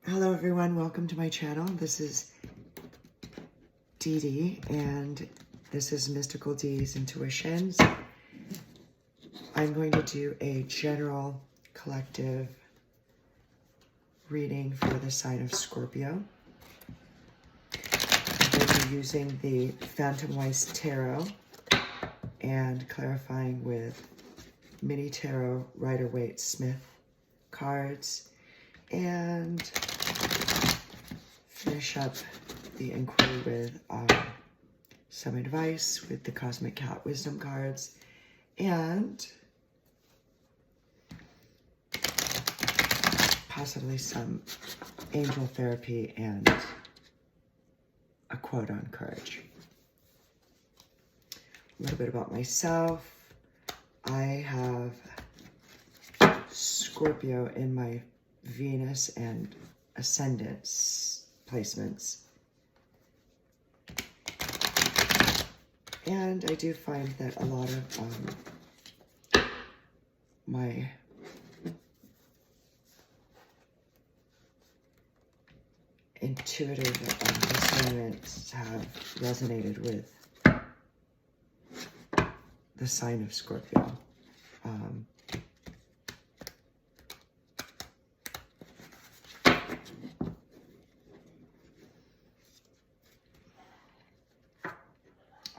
Hello everyone, welcome to my channel. This is Dee Dee and this is Mystical Dee's Intuitions. I'm going to do a general collective reading for the sign of Scorpio. I'm going to be using the Phantom Weiss Tarot and clarifying with Mini Tarot Rider-Waite Smith cards and finish up the inquiry with some advice with the Cosmic Cat Wisdom cards and possibly some angel therapy and a quote on courage. A little bit about myself. I have Scorpio in my Venus and Ascendant placements. And I do find that a lot of my intuitive discernments have resonated with the sign of Scorpio.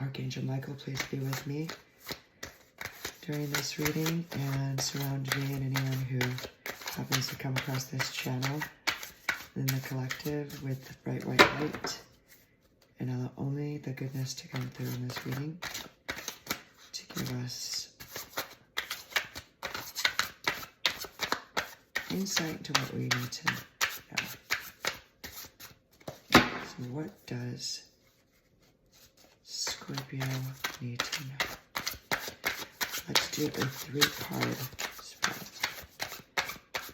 Archangel Michael, please be with me during this reading and surround me and anyone who happens to come across this channel in the collective with bright white light and allow only the goodness to come through in this reading to give us insight into what we need to know. So what does Scorpio need to know? Let's do a 3-card spread.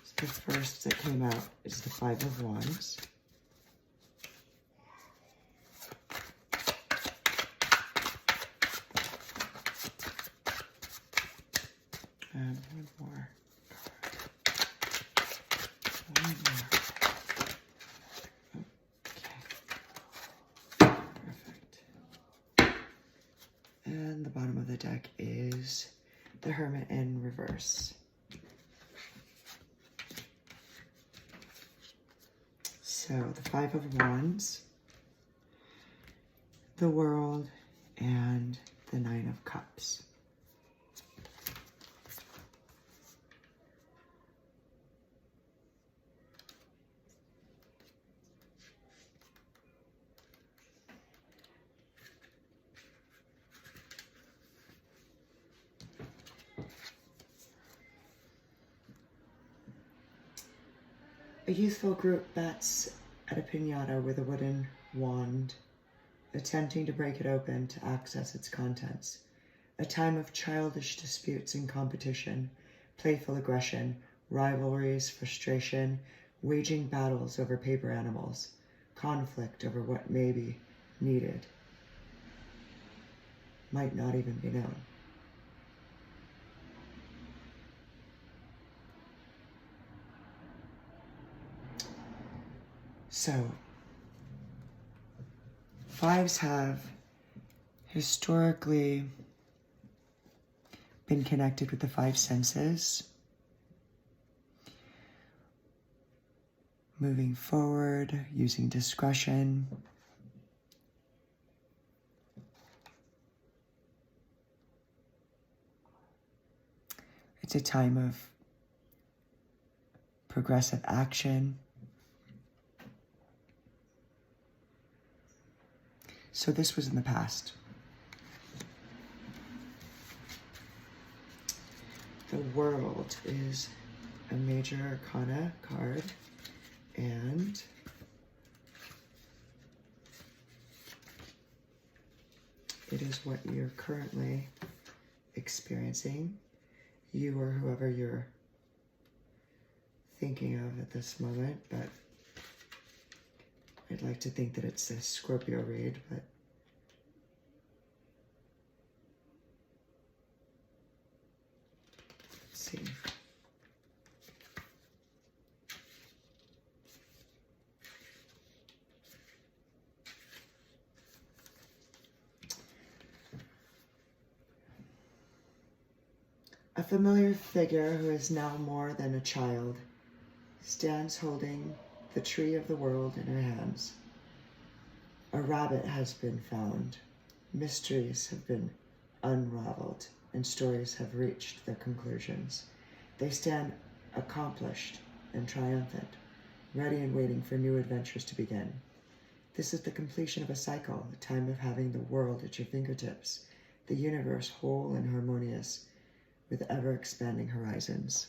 So the first that came out is the 5 of Wands. And one more card. One more. And the bottom of the deck is the Hermit in reverse. So the 5 of Wands, the World, and the 9 of Cups. A youthful group bats at a piñata with a wooden wand, attempting to break it open to access its contents. A time of childish disputes and competition, playful aggression, rivalries, frustration, waging battles over paper animals, conflict over what may be needed, might not even be known. So, 5s have historically been connected with the 5 senses. Moving forward, using discretion. It's a time of progressive action. So this was in the past. The World is a major arcana card, and it is what you're currently experiencing, you or whoever you're thinking of at this moment, but I'd like to think that it's a Scorpio read, but let's see. familiar figure who is now more than a child stands holding the tree of the world in her hands. A rabbit has been found, mysteries have been unraveled, and stories have reached their conclusions. They stand accomplished and triumphant, ready and waiting for new adventures to begin. This is the completion of a cycle, the time of having the world at your fingertips, the universe whole and harmonious, with ever-expanding horizons.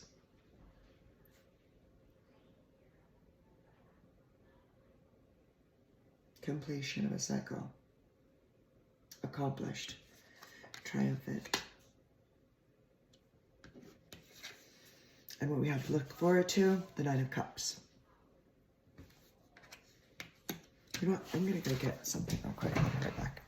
Completion of a cycle. Accomplished. Triumphant. And what we have to look forward to, the Nine of Cups. You know what? I'm going to go get something real quick. I'll be right back.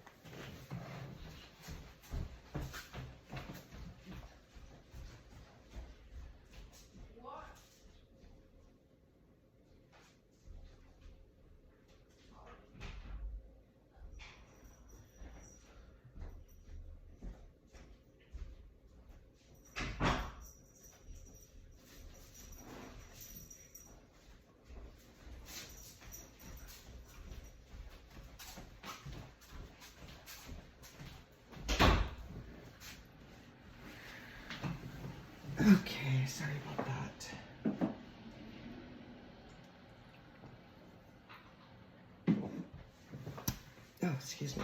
Okay, sorry about that. Oh, excuse me.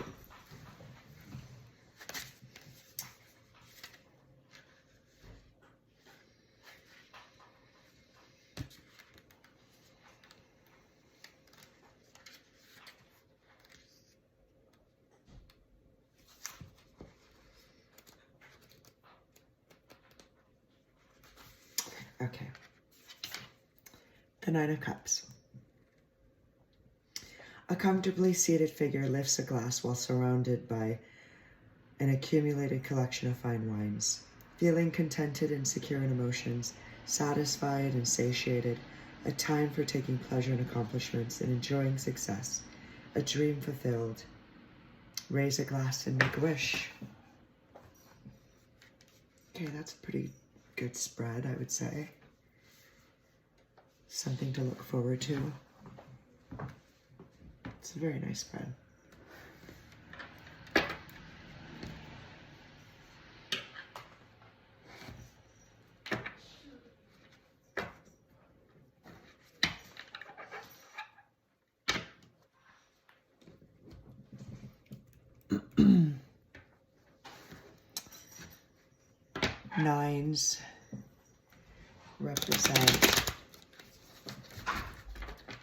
Okay. The Nine of Cups. A comfortably seated figure lifts a glass while surrounded by an accumulated collection of fine wines. Feeling contented and secure in emotions, satisfied and satiated, a time for taking pleasure in accomplishments and enjoying success, a dream fulfilled. Raise a glass and make a wish. Okay, that's a pretty good spread, I would say. Something to look forward to. It's a very nice spread. Nines represent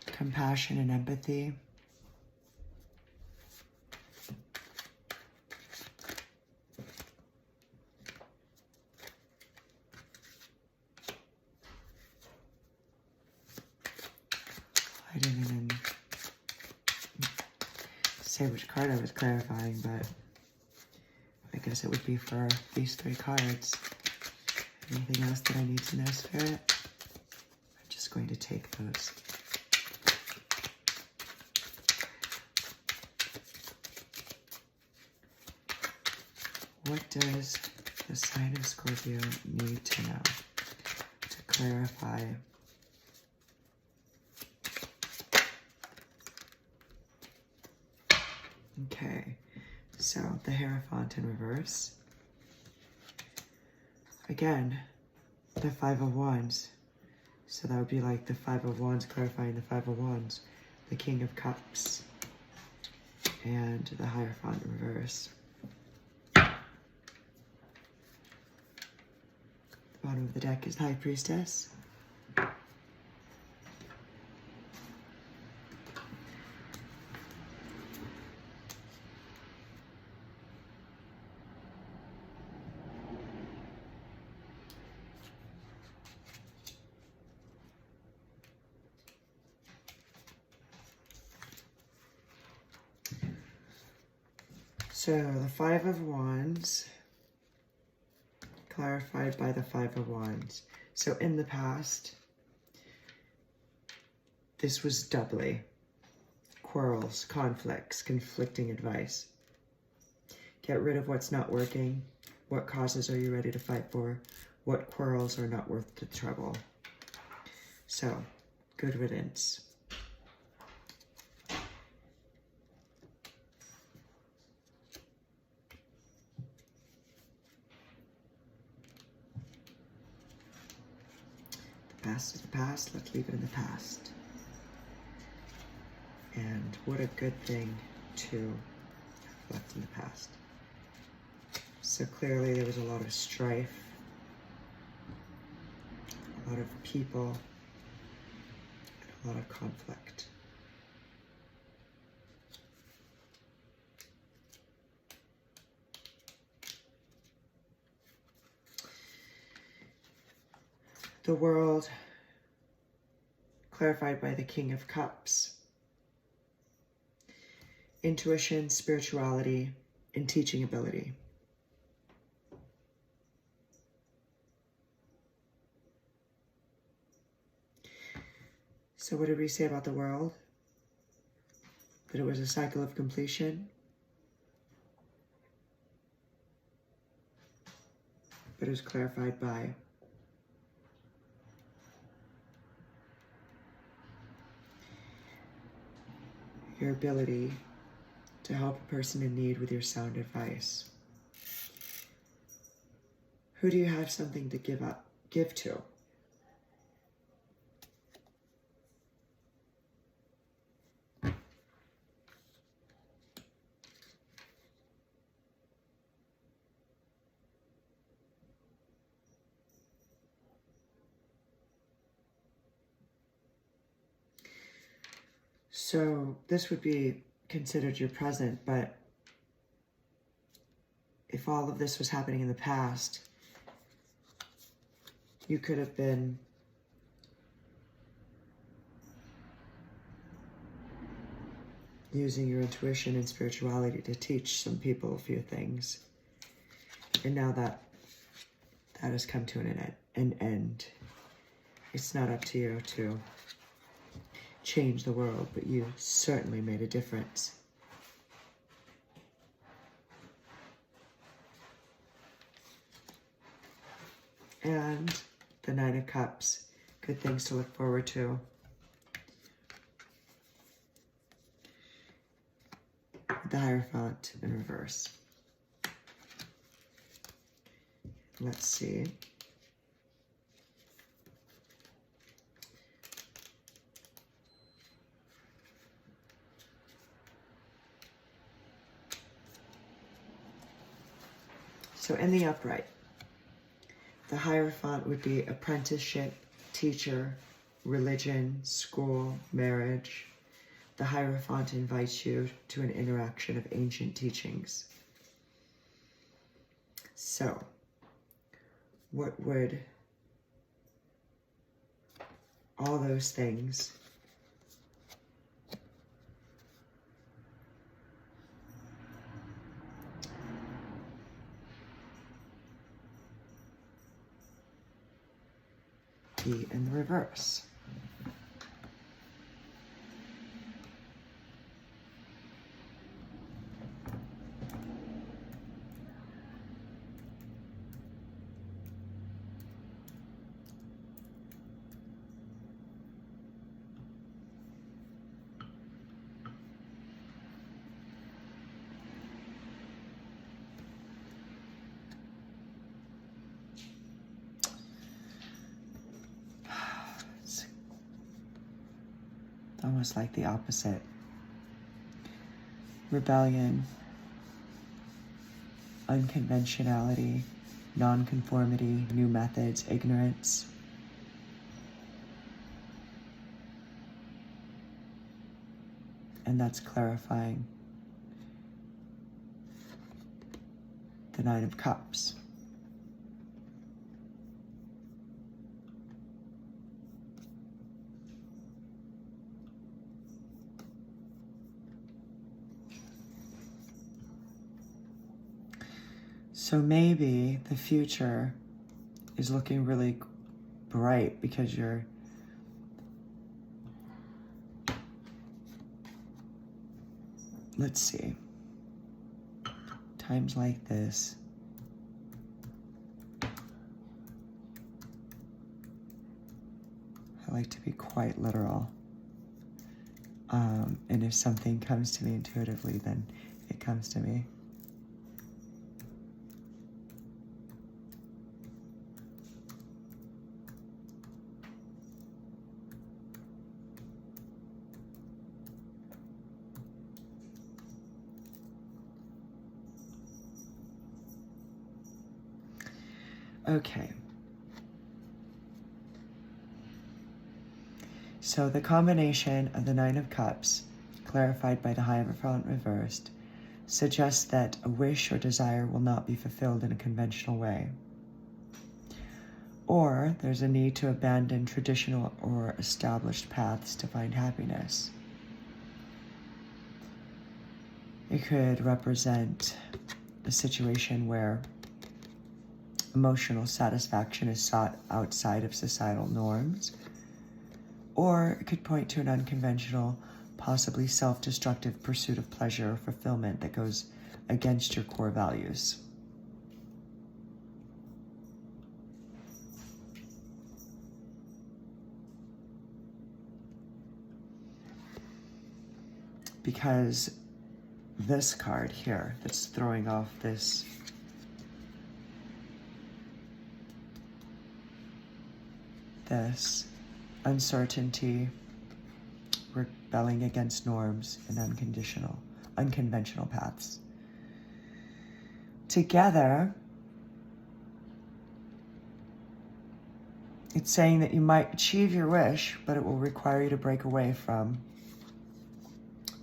compassion and empathy. I didn't even say which card I was clarifying, but I guess it would be for these three cards. Anything else that I need to know, Spirit? I'm just going to take those. What does the sign of Scorpio need to know to clarify Okay, so the Hierophant in reverse. Again, the Five of Wands. So that would be like the Five of Wands clarifying the Five of Wands, the King of Cups, and the Hierophant in reverse. The bottom of the deck is the High Priestess. So the Five of Wands, clarified by the Five of Wands. So in the past, this was doubly quarrels, conflicts, conflicting advice. Get rid of what's not working. What causes are you ready to fight for? What quarrels are not worth the trouble? So, good riddance. The past is the past. Let's leave it in the past. And what a good thing to have left in the past. So clearly there was a lot of strife, a lot of people, and a lot of conflict. The world, clarified by the King of Cups. Intuition, spirituality, and teaching ability. So what did we say about the world? That it was a cycle of completion. But it was clarified by your ability to help a person in need with your sound advice. Who do you have something to give to? So this would be considered your present, but if all of this was happening in the past, you could have been using your intuition and spirituality to teach some people a few things. And now that has come to an end, it's not up to you to change the world, but you certainly made a difference. And the Nine of Cups, good things to look forward to. The Hierophant in reverse. Let's see. So in the upright, the Hierophant would be apprenticeship, teacher, religion, school, marriage. The Hierophant invites you to an interaction of ancient teachings. So, what would all those things be in the reverse? Almost like the opposite. Rebellion, unconventionality, nonconformity, new methods, ignorance. And that's clarifying the Nine of Cups. So maybe the future is looking really bright because you're let's see. Times like this, I like to be quite literal. And if something comes to me intuitively, then it comes to me. Okay. So the combination of the Nine of Cups, clarified by the Hierophant reversed, suggests that a wish or desire will not be fulfilled in a conventional way. Or there's a need to abandon traditional or established paths to find happiness. It could represent a situation where emotional satisfaction is sought outside of societal norms, or it could point to an unconventional, possibly self-destructive pursuit of pleasure or fulfillment that goes against your core values. Because this card here that's throwing off this uncertainty, rebelling against norms and unconventional paths. Together, it's saying that you might achieve your wish, but it will require you to break away from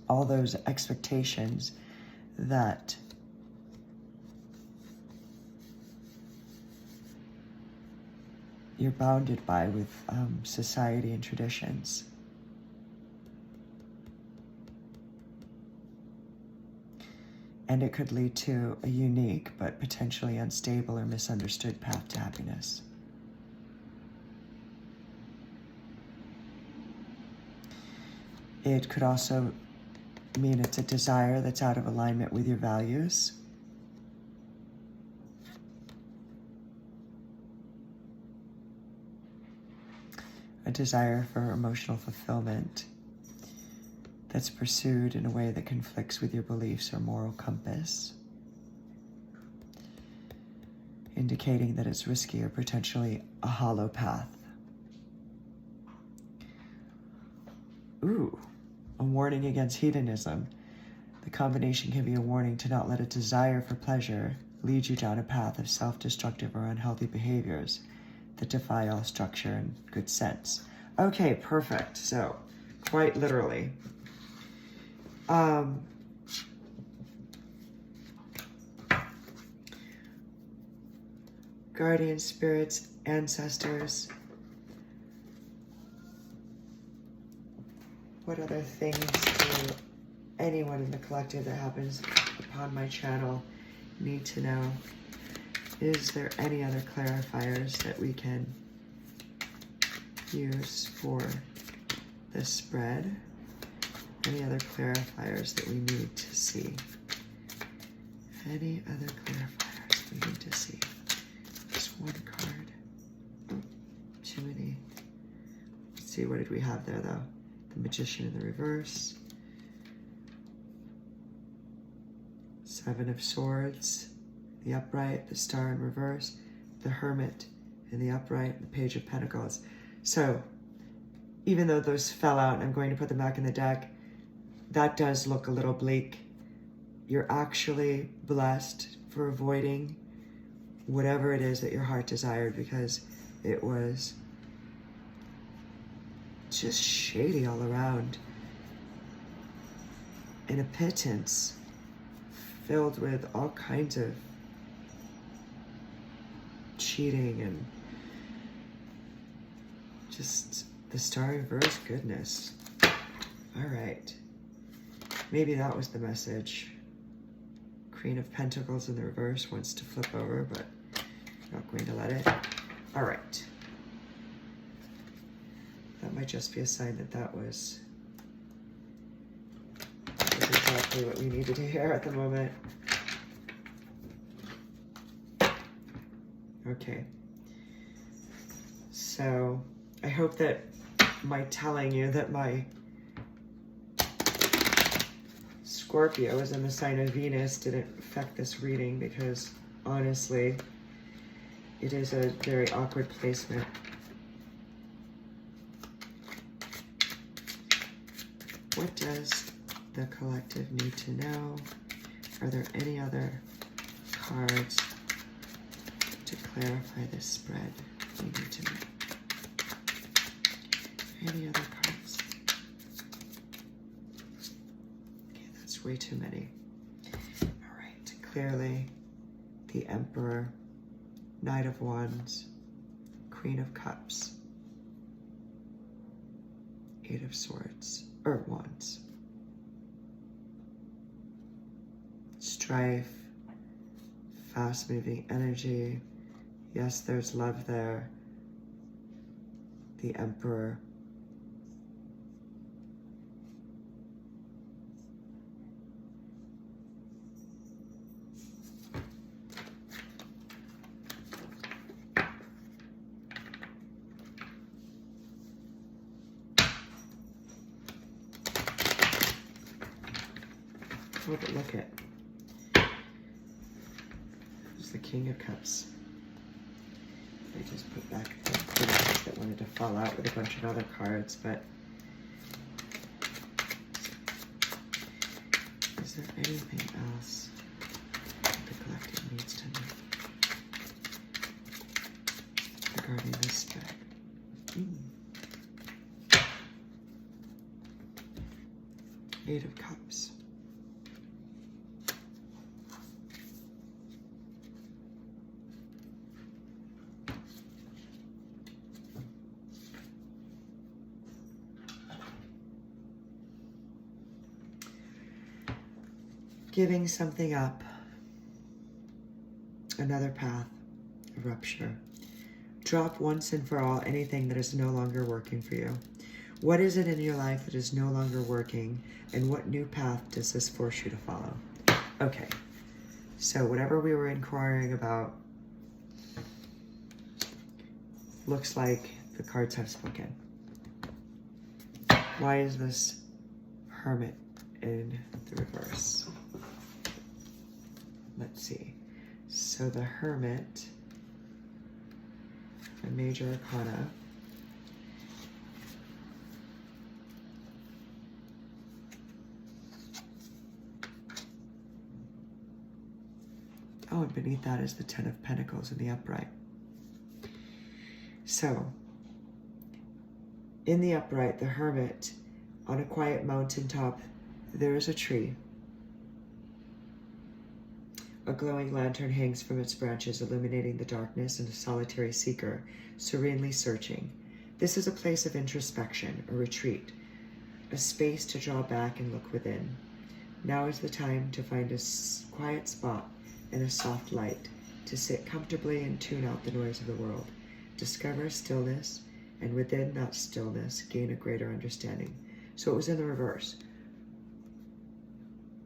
all those expectations that you're bounded by with society and traditions. And it could lead to a unique but potentially unstable or misunderstood path to happiness. It could also mean it's a desire that's out of alignment with your values. A desire for emotional fulfillment that's pursued in a way that conflicts with your beliefs or moral compass, indicating that it's risky or potentially a hollow path. Ooh, a warning against hedonism. The combination can be a warning to not let a desire for pleasure lead you down a path of self-destructive or unhealthy behaviors that defy all structure and good sense. Okay, perfect. So, quite literally. Guardian spirits, ancestors. What other things do anyone in the collective that happens upon my channel need to know? Is there any other clarifiers that we can use for this spread? Any other clarifiers that we need to see? Any other clarifiers we need to see? Just one card. Oh, too many. Let's see, what did we have there though? The Magician in the reverse. Seven of Swords, the upright, the Star in reverse, the Hermit in the upright, the Page of Pentacles. So, even though those fell out, and I'm going to put them back in the deck, that does look a little bleak. You're actually blessed for avoiding whatever it is that your heart desired, because it was just shady all around. And a pittance filled with all kinds of cheating and just the Star in reverse. Goodness. All right. Maybe that was the message. Queen of Pentacles in the reverse wants to flip over, but I'm not going to let it. All right. That might just be a sign that that was exactly what we needed to hear at the moment. Okay. So I hope that my telling you that my Scorpio is in the sign of Venus didn't affect this reading, because honestly, it is a very awkward placement. What does the collective need to know? Are there any other cards to clarify this spread we need to know? Any other cards? Okay, that's way too many. All right, clearly the Emperor, Knight of Wands, Queen of Cups, Eight of Swords, or Wands. Strife, fast-moving energy. Yes, there's love there. The Emperor. Oh, but look at. There's the King of Cups. I just put back the cards that wanted to fall out with a bunch of other cards, but is there anything else that the collective needs to know regarding this spread? Eight of Cups. Giving something up, another path, a rupture. Drop once and for all anything that is no longer working for you. What is it in your life that is no longer working, and what new path does this force you to follow? Okay, so whatever we were inquiring about, looks like the cards have spoken. Why is this Hermit in the reverse? Let's see. So the Hermit, a major arcana. Oh, and beneath that is the Ten of Pentacles in the upright. So, in the upright, the Hermit, on a quiet mountaintop, there is a tree. A glowing lantern hangs from its branches, illuminating the darkness, and a solitary seeker, serenely searching. This is a place of introspection, a retreat, a space to draw back and look within. Now is the time to find a quiet spot and a soft light, to sit comfortably and tune out the noise of the world. Discover stillness, and within that stillness, gain a greater understanding. So it was in the reverse.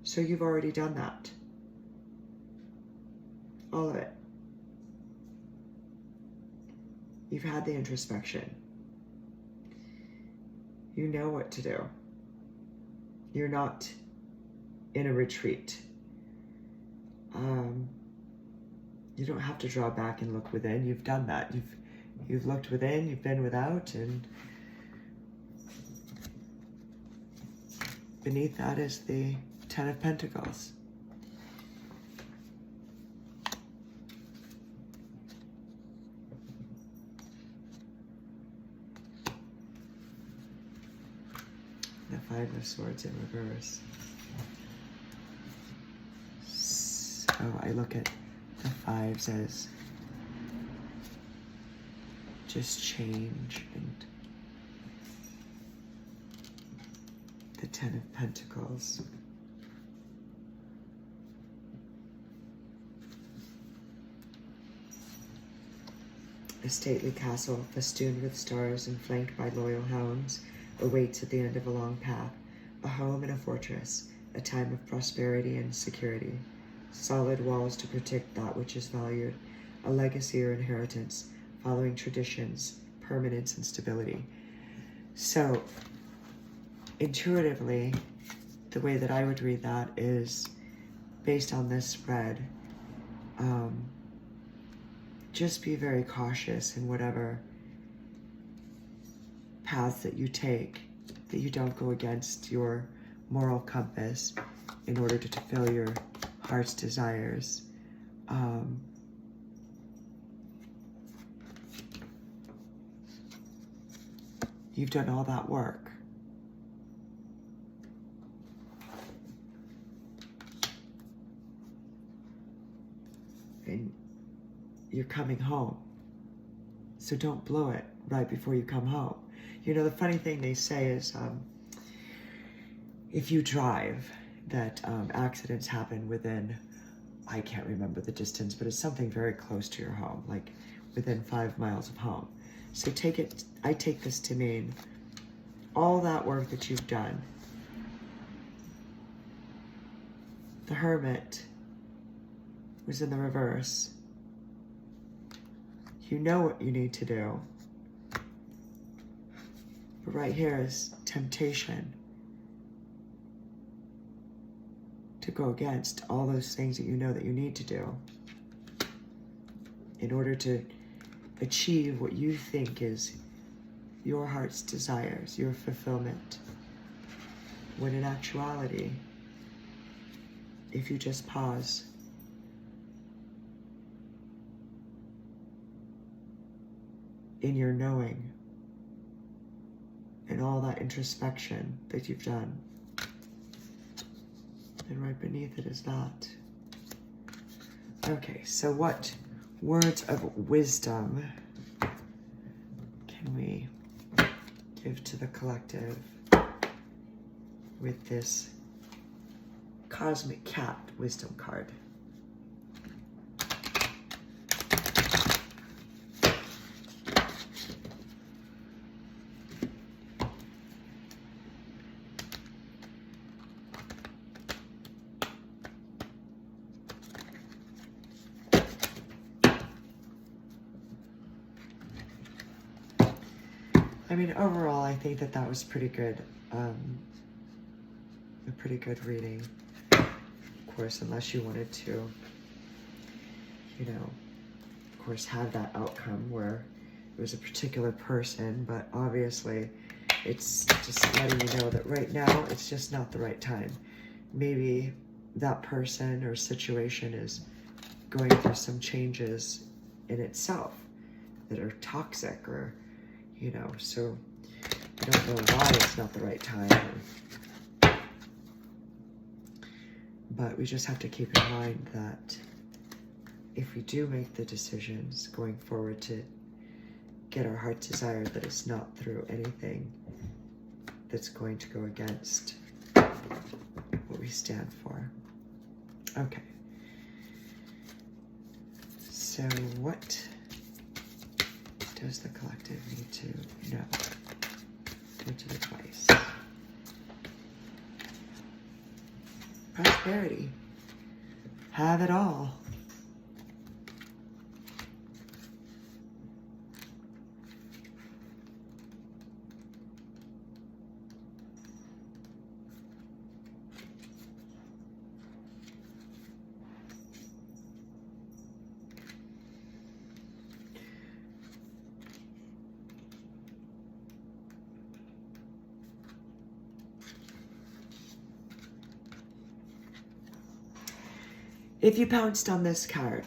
So you've already done that. All of it. You've had the introspection. You know what to do. You're not in a retreat. You don't have to draw back and look within. You've done that. You've looked within, you've been without, and beneath that is the Ten of Pentacles. The Five of Swords in reverse. So I look at the fives as just change, and the Ten of Pentacles. A stately castle, festooned with stars and flanked by loyal hounds, awaits at the end of a long path. A home and a fortress, a time of prosperity and security. Solid walls to protect that which is valued, a legacy or inheritance, following traditions, permanence and stability. So, intuitively, the way that I would read that is based on this spread. Just be very cautious in whatever paths that you take, that you don't go against your moral compass in order to fulfill your heart's desires. You've done all that work. And you're coming home. So don't blow it right before you come home. You know, the funny thing they say is if you drive, that accidents happen within, I can't remember the distance, but it's something very close to your home, like within 5 miles of home. So I take this to mean all that work that you've done. The Hermit was in the reverse. You know what you need to do. But right here is temptation to go against all those things that you know that you need to do in order to achieve what you think is your heart's desires, your fulfillment. When in actuality, if you just pause in your knowing and all that introspection that you've done, and right beneath it is that. Okay, so what words of wisdom can we give to the collective with this Cosmic Cat wisdom card? I mean, overall, I think that that was pretty good. A pretty good reading. Of course, unless you wanted to, you know, of course, have that outcome where it was a particular person, but obviously it's just letting you know that right now it's just not the right time. Maybe that person or situation is going through some changes in itself that are toxic, or you know, so I don't know why it's not the right time. But we just have to keep in mind that if we do make the decisions going forward to get our heart's desire, that it's not through anything that's going to go against what we stand for. Okay. So what does the collective need to know? Go to the twice. Prosperity. Have it all. If you pounced on this card,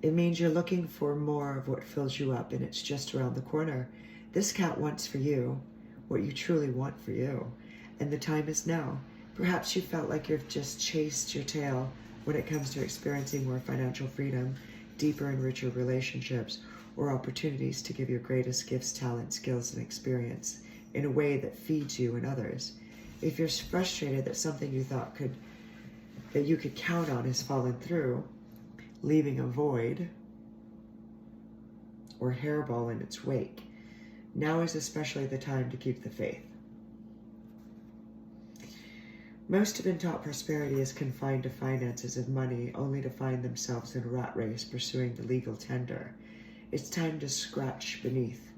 it means you're looking for more of what fills you up, and it's just around the corner. This cat wants for you what you truly want for you, and the time is now. Perhaps you felt like you've just chased your tail when it comes to experiencing more financial freedom, deeper and richer relationships, or opportunities to give your greatest gifts, talents, skills, and experience in a way that feeds you and others. If you're frustrated that something you thought that you could count on has fallen through, leaving a void or hairball in its wake, now is especially the time to keep the faith. Most have been taught prosperity is confined to finances and money, only to find themselves in a rat race pursuing the legal tender. It's time to scratch beneath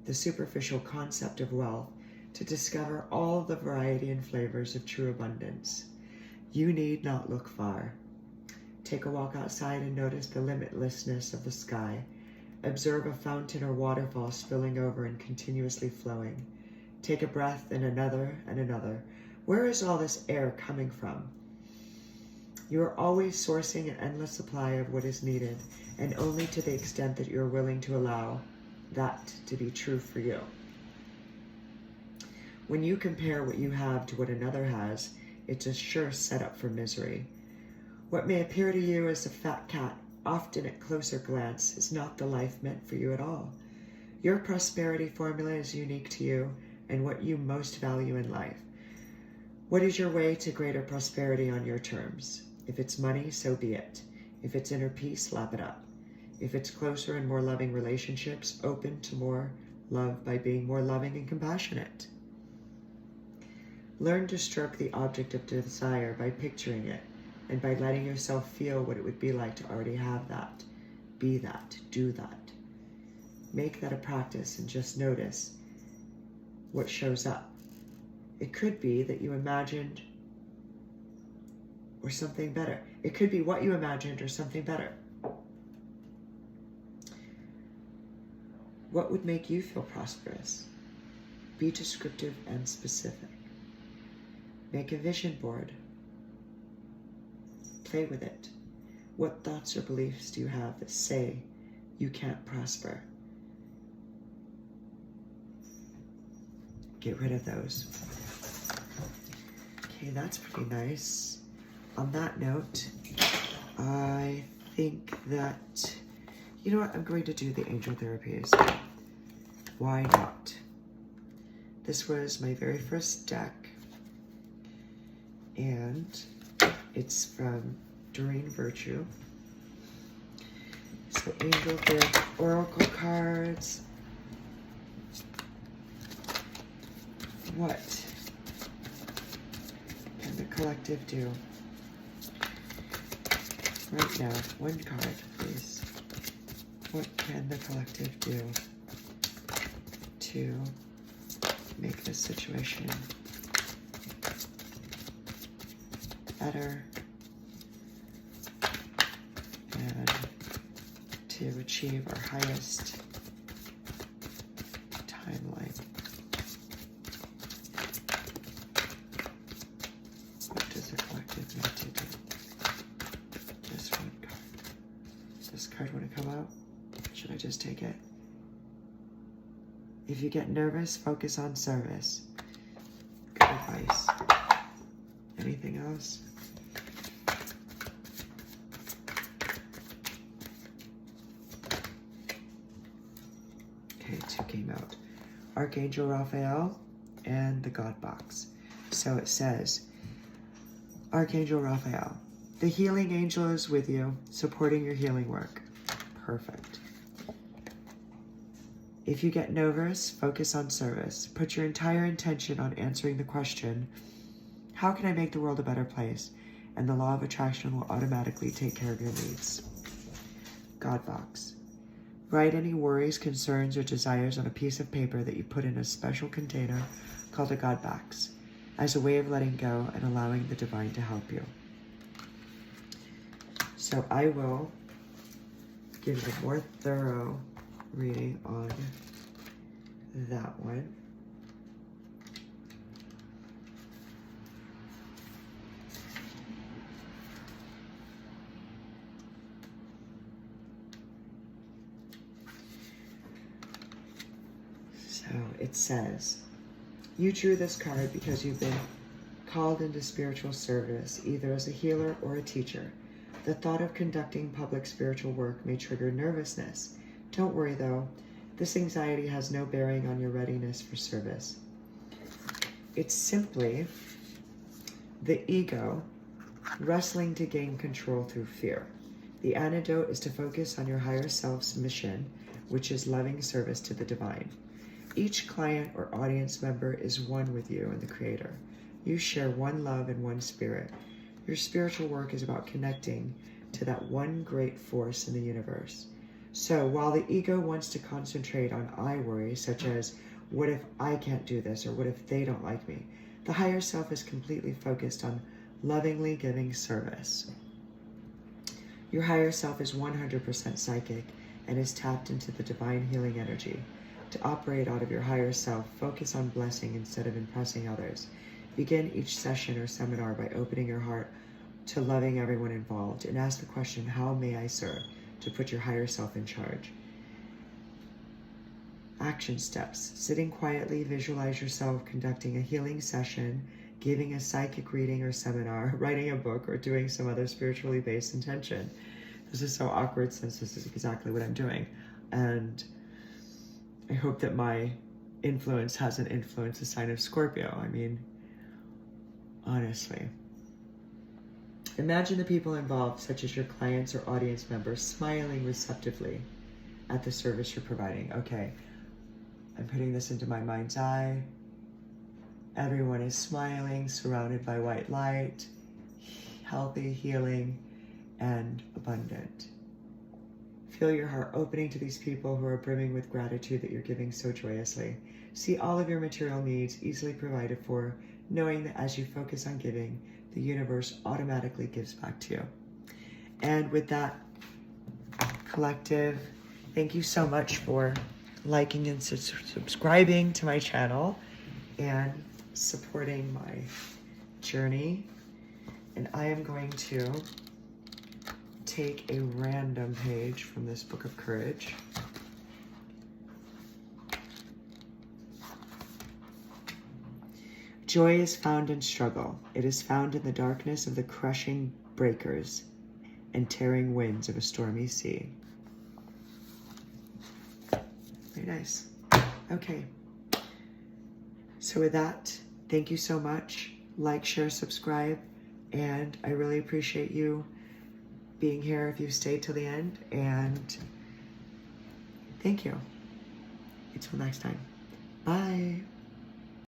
the superficial concept of wealth to discover all the variety and flavors of true abundance. You need not look far. Take a walk outside and notice the limitlessness of the sky. Observe a fountain or waterfall spilling over and continuously flowing. Take a breath and another and another. Where is all this air coming from? You are always sourcing an endless supply of what is needed, and only to the extent that you are willing to allow that to be true for you. When you compare what you have to what another has, it's a sure setup for misery. What may appear to you as a fat cat, often at closer glance, is not the life meant for you at all. Your prosperity formula is unique to you and what you most value in life. What is your way to greater prosperity on your terms? If it's money, so be it. If it's inner peace, lap it up. If it's closer and more loving relationships, open to more love by being more loving and compassionate. Learn to stroke the object of desire by picturing it and by letting yourself feel what it would be like to already have that. Be that. Do that. Make that a practice and just notice what shows up. It could be that you imagined or something better. It could be what you imagined or something better. What would make you feel prosperous? Be descriptive and specific. Make a vision board. Play with it. What thoughts or beliefs do you have that say you can't prosper? Get rid of those. Okay, that's pretty nice. On that note, I think that, you know what, I'm going to do the angel therapies. Why not? This was my very first deck, and it's from Doreen Virtue. So angel therapy, oracle cards. What can the collective do? Right now, one card, please. What can the collective do to make this situation better and to achieve our highest timeline? What does the collective need to do? Just one card. Does this card want to come out? Should I just take it? If you get nervous, focus on service. Good advice. Anything else? Okay, two came out. Archangel Raphael and the God Box. So it says, Archangel Raphael, the healing angel is with you, supporting your healing work. Perfect. If you get nervous, focus on service. Put your entire intention on answering the question, how can I make the world a better place? And the law of attraction will automatically take care of your needs. God Box. Write any worries, concerns, or desires on a piece of paper that you put in a special container called a God Box, as a way of letting go and allowing the divine to help you. So I will give you a more thorough reading on that one. So it says, you drew this card because you've been called into spiritual service, either as a healer or a teacher. The thought of conducting public spiritual work may trigger nervousness. Don't worry though, this anxiety has no bearing on your readiness for service. It's simply the ego wrestling to gain control through fear. The antidote is to focus on your higher self's mission, which is loving service to the divine. Each client or audience member is one with you and the Creator. You share one love and one spirit. Your spiritual work is about connecting to that one great force in the universe. So while the ego wants to concentrate on I worry, such as What if I can't do this? Or what if they don't like me? The higher self is completely focused on lovingly giving service. Your higher self is 100% psychic and is tapped into the divine healing energy. To operate out of your higher self, focus on blessing instead of impressing others. Begin each session or seminar by opening your heart to loving everyone involved and ask the question, how may I serve? To put your higher self in charge. Action steps. Sitting quietly, visualize yourself conducting a healing session, giving a psychic reading or seminar, writing a book, or doing some other spiritually based intention. This is so awkward since this is exactly what I'm doing. And I hope that my influence hasn't influenced the sign of Scorpio. I mean, honestly. Imagine the people involved, such as your clients or audience members, smiling receptively at the service you're providing. Okay, I'm putting this into my mind's eye. Everyone is smiling, surrounded by white light, healthy, healing, and abundant. Feel your heart opening to these people who are brimming with gratitude that you're giving so joyously. See all of your material needs easily provided for, knowing that as you focus on giving, the universe automatically gives back to you. And with that, collective, thank you so much for liking and subscribing to my channel and supporting my journey. And I am going to take a random page from this Book of Courage. Joy is found in struggle. It is found in the darkness of the crushing breakers and tearing winds of a stormy sea. Very nice. Okay. So with that, thank you so much. Like, share, subscribe, and I really appreciate you being here if you stayed till the end, and thank you. Until next time. Bye.